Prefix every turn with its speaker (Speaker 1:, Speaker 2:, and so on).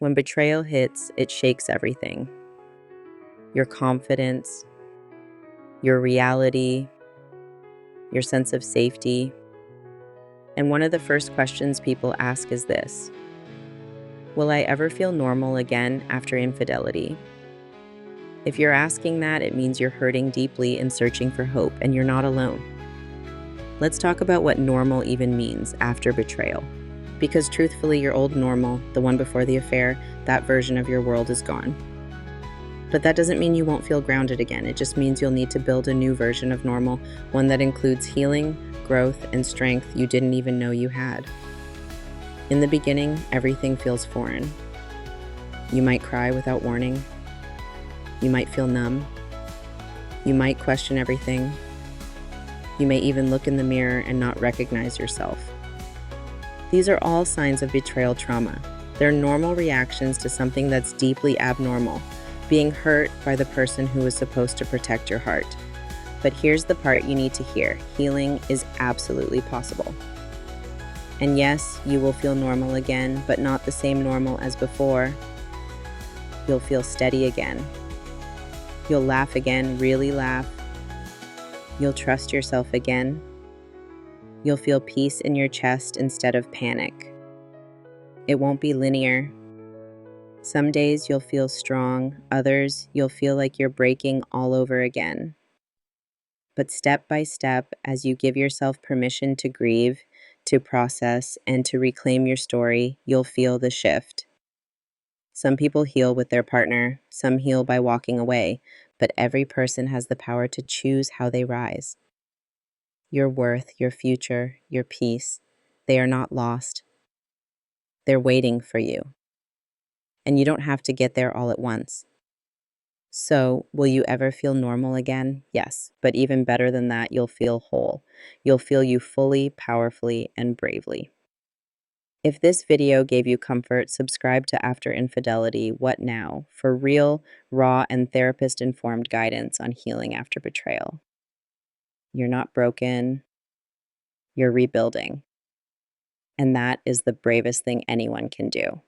Speaker 1: When betrayal hits, it shakes everything: your confidence, your reality, your sense of safety. And one of the first questions people ask is this: will I ever feel normal again after infidelity? If you're asking that, it means you're hurting deeply and searching for hope, and you're not alone. Let's talk about what normal even means after betrayal. Because truthfully, your old normal, the one before the affair, that version of your world is gone. But that doesn't mean you won't feel grounded again. It just means you'll need to build a new version of normal, one that includes healing, growth, and strength you didn't even know you had. In the beginning, everything feels foreign. You might cry without warning. You might feel numb. You might question everything. You may even look in the mirror and not recognize yourself. These are all signs of betrayal trauma. They're normal reactions to something that's deeply abnormal, being hurt by the person who was supposed to protect your heart. But here's the part you need to hear: healing is absolutely possible. And yes, you will feel normal again, but not the same normal as before. You'll feel steady again. You'll laugh again, really laugh. You'll trust yourself again. You'll feel peace in your chest instead of panic. It won't be linear. Some days you'll feel strong, others you'll feel like you're breaking all over again. But step by step, as you give yourself permission to grieve, to process, and to reclaim your story, you'll feel the shift. Some people heal with their partner, some heal by walking away, but every person has the power to choose how they rise. Your worth, your future, your peace, they are not lost. They're waiting for you. And you don't have to get there all at once. So, will you ever feel normal again? Yes, but even better than that, you'll feel whole. You'll feel you fully, powerfully, and bravely. If this video gave you comfort, subscribe to After Infidelity, What Now? For real, raw, and therapist-informed guidance on healing after betrayal. You're not broken. You're rebuilding. And that is the bravest thing anyone can do.